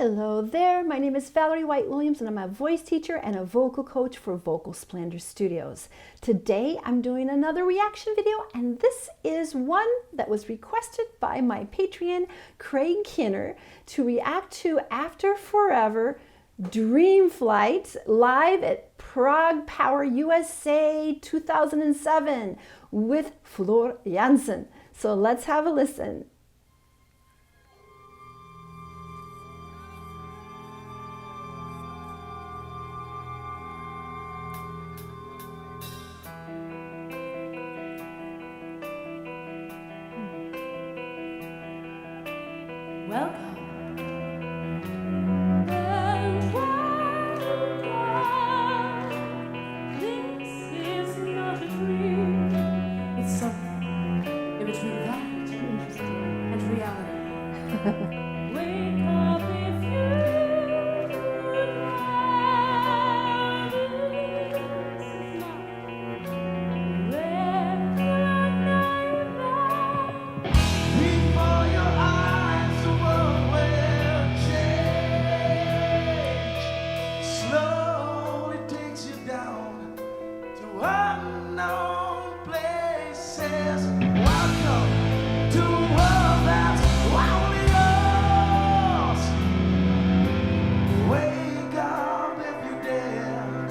Hello there, my name is Valerie White Williams and I'm a voice teacher and a vocal coach for Vocal Splendor Studios. Today I'm doing another reaction video, and this is one that was requested by my Patreon, Craig Kinner, to react to After Forever Dreamflight live at ProgPower USA 2007 with Floor Jansen. So let's have a listen. Welcome. This is not a dream. It's something in between that and reality. Wake up if you Before your eyes, the world will change. Slowly takes you down to unknown places. Welcome to a world that's only yours. Wake up if you dare,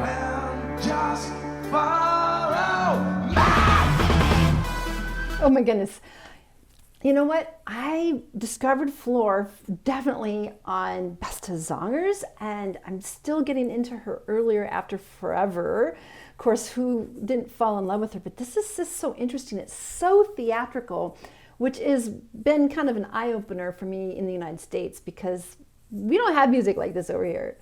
and just follow me. Oh my goodness. You know what? I discovered Floor definitely on Beste Zangers, and I'm still getting into her earlier After Forever. Of course, who didn't fall in love with her? But this is just so interesting. It's so theatrical, which has been kind of an eye-opener for me in the United States because we don't have music like this over here.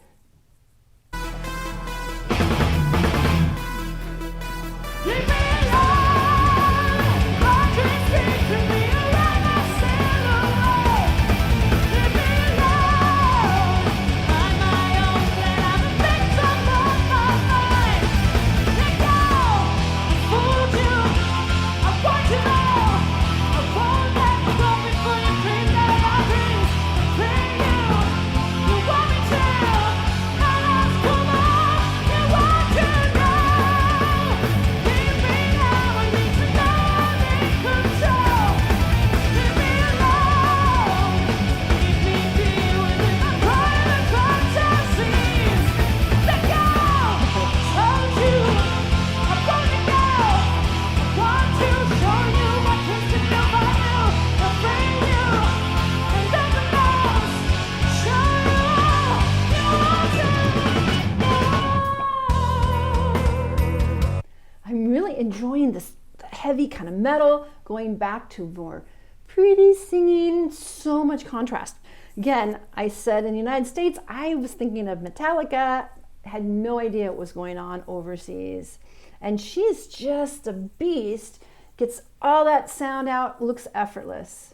I'm really enjoying this heavy kind of metal, going back to more pretty singing, so much contrast. Again, I said in the United States, I was thinking of Metallica, had no idea what was going on overseas. And she's just a beast, gets all that sound out, looks effortless.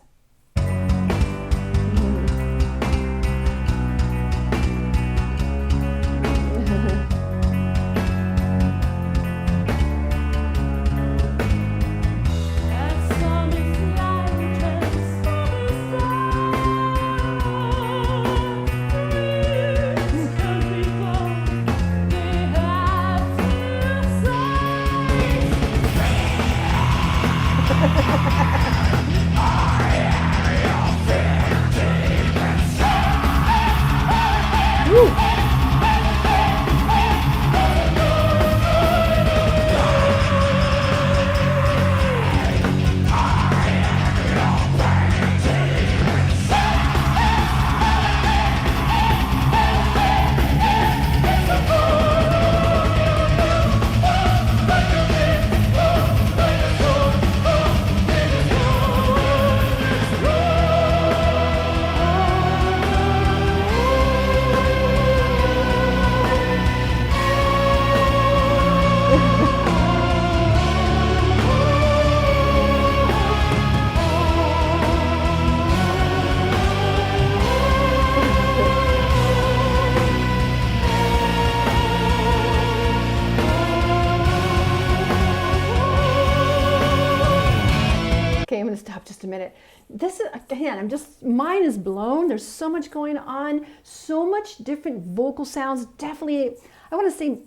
Okay, I'm going to stop just a minute. this is, again, mine is blown. There's so much going on, so much different vocal sounds. Definitely, I want to say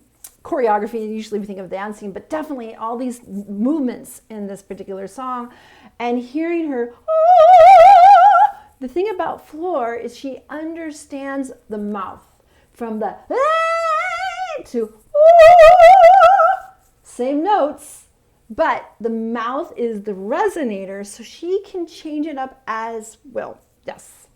choreography. Usually we think of dancing, but definitely all these movements in this particular song. And hearing her, the thing about Floor is she understands the mouth from the to same notes, but the mouth is the resonator, so she can change it up as well. Yes.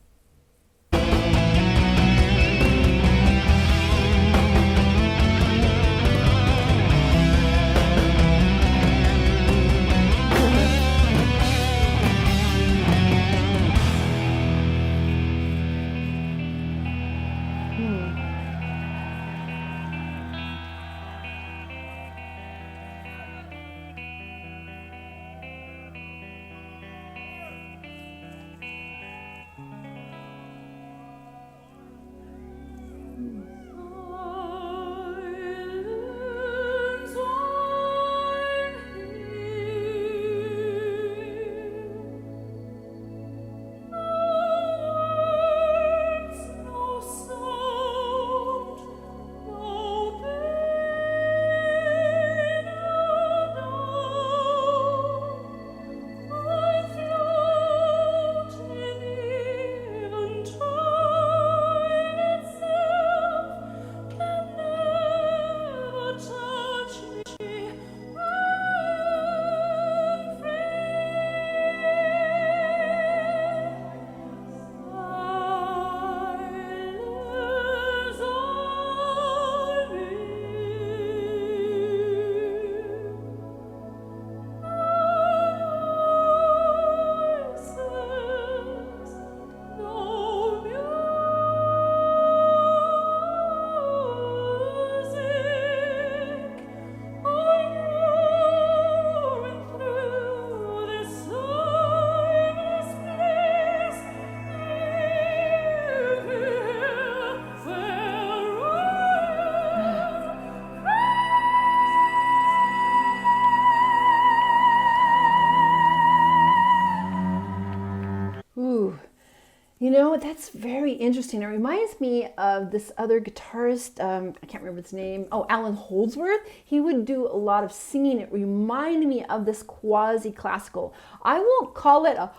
You know, that's very interesting. It reminds me of this other guitarist, I can't remember his name. Oh, Alan Holdsworth. He would do a lot of singing. It reminded me of this quasi-classical. I won't call it 100%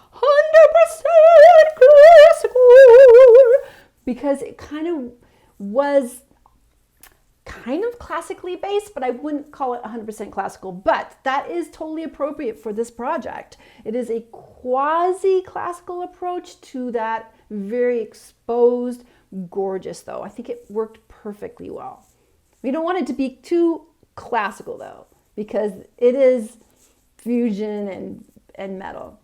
classical because it kind of was kind of classically based, but I wouldn't call it 100% classical. But that is totally appropriate for this project. It is a quasi-classical approach to that very exposed, gorgeous though. I think it worked perfectly well. We don't want it to be too classical though, because it is fusion and metal.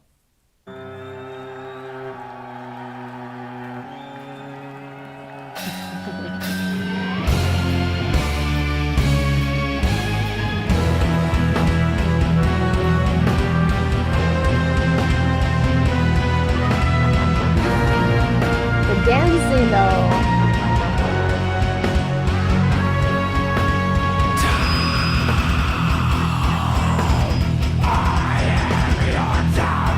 Dancing though. I am your down.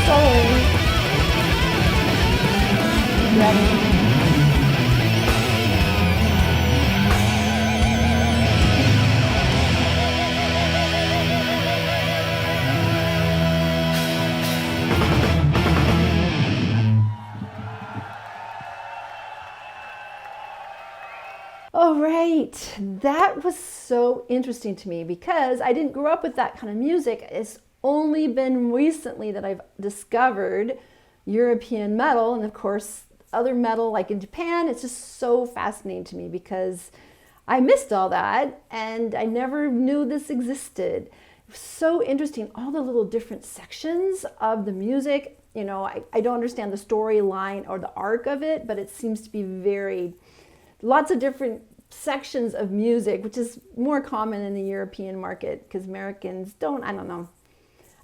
soloing. Ready? All right, that was so interesting to me because I didn't grow up with that kind of music. It's only been recently that I've discovered European metal, and of course other metal like in Japan. It's just so fascinating to me because I missed all that and I never knew this existed. It was so interesting, all the little different sections of the music. You know, I don't understand the storyline or the arc of it, but it seems to be lots of different sections of music, which is more common in the European market because Americans don't, I don't know.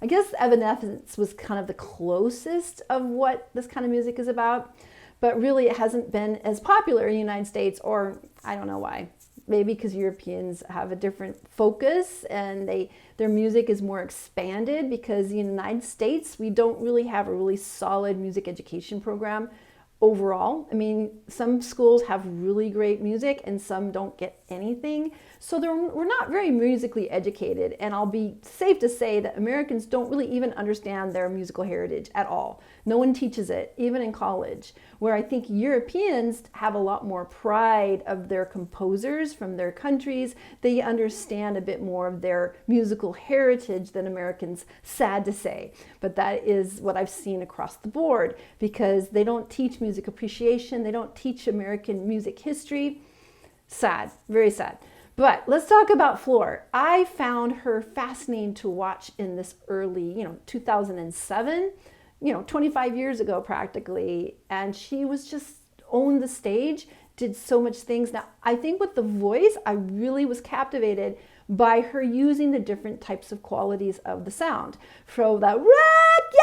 I guess Evanescence was kind of the closest of what this kind of music is about, but really it hasn't been as popular in the United States, or I don't know why. Maybe because Europeans have a different focus and their music is more expanded, because in the United States, we don't really have a really solid music education program overall. I mean, some schools have really great music and some don't get anything. So we're not very musically educated. And I'll be safe to say that Americans don't really even understand their musical heritage at all. No one teaches it, even in college, where I think Europeans have a lot more pride of their composers from their countries. They understand a bit more of their musical heritage than Americans, sad to say. But that is what I've seen across the board, because they don't teach music appreciation. They don't teach American music history. Sad, very sad. But let's talk about Floor. I found her fascinating to watch in this early, 2007, 25 years ago practically. And she was just owned the stage, did so much things. Now, I think with the voice, I really was captivated by her using the different types of qualities of the sound. So that rock,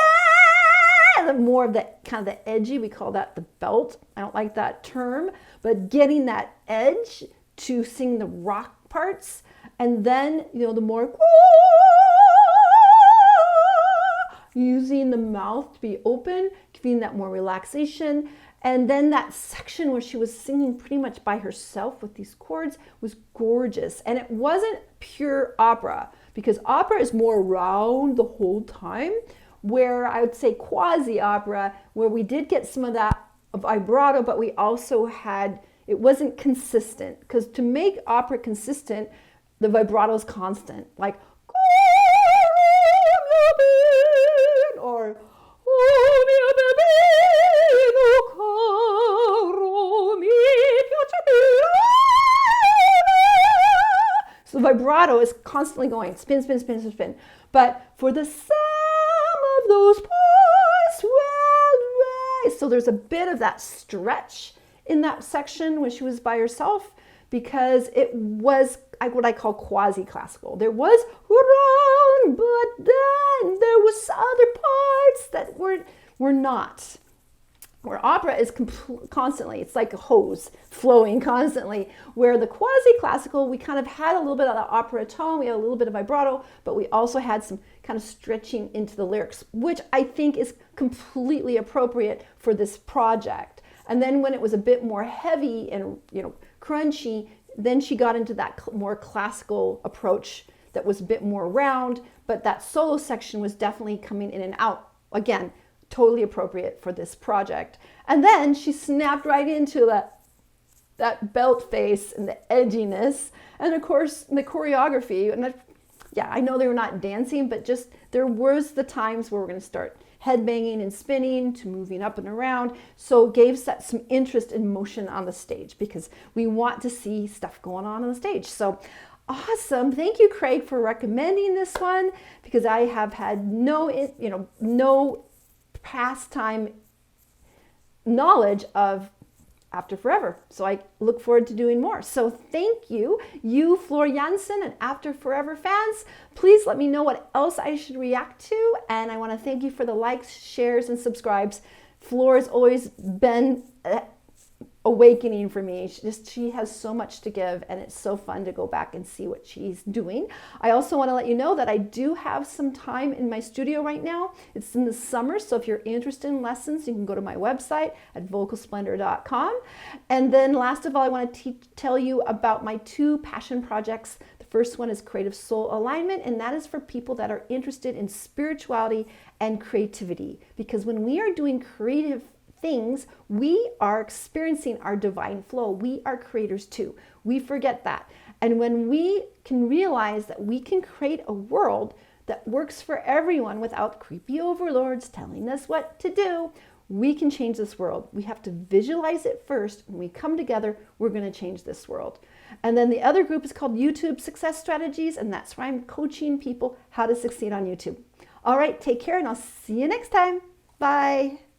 yeah, more of the kind of the edgy, we call that the belt. I don't like that term, but getting that edge to sing the rock parts, and then the more using the mouth to be open, giving that more relaxation. And then that section where she was singing pretty much by herself with these chords was gorgeous. And it wasn't pure opera, because opera is more round the whole time, where I would say quasi opera, where we did get some of that vibrato, but we also had, it wasn't consistent, because to make opera consistent, the vibrato is constant, like or so the vibrato is constantly going, spin, spin, spin, spin, spin. But for the sum of those parts will rise, so there's a bit of that stretch in that section when she was by herself, because it was what I call quasi-classical. There was round, but then there was other parts that were not. Where opera is constantly, it's like a hose flowing constantly, where the quasi-classical, we kind of had a little bit of the opera tone, we had a little bit of vibrato, but we also had some kind of stretching into the lyrics, which I think is completely appropriate for this project. And then when it was a bit more heavy and crunchy, then she got into that more classical approach that was a bit more round, but that solo section was definitely coming in and out. Again, totally appropriate for this project. And then she snapped right into that belt face and the edginess, and of course the choreography. And I know they were not dancing, but just there was the times where we're going to start headbanging and spinning to moving up and around. So it gave some interest in motion on the stage, because we want to see stuff going on the stage. So awesome. Thank you, Craig, for recommending this one, because I have had no pastime knowledge of After Forever. So I look forward to doing more. So thank you, Floor Jansen and After Forever fans. Please let me know what else I should react to. And I want to thank you for the likes, shares, and subscribes. Floor has always been awakening for me. She has so much to give, and it's so fun to go back and see what she's doing. I also want to let you know that I do have some time in my studio right now. It's in the summer, so if you're interested in lessons, you can go to my website at vocalsplendor.com. And then last of all, I want to tell you about my 2 passion projects. The first one is Creative Soul Alignment, and that is for people that are interested in spirituality and creativity. Because when we are doing creative things, we are experiencing our divine flow. We are creators too. We forget that. And when we can realize that we can create a world that works for everyone without creepy overlords telling us what to do, we can change this world. We have to visualize it first. When we come together, we're going to change this world. And then the other group is called YouTube Success Strategies, and that's where I'm coaching people how to succeed on YouTube. All right, take care, and I'll see you next time. Bye.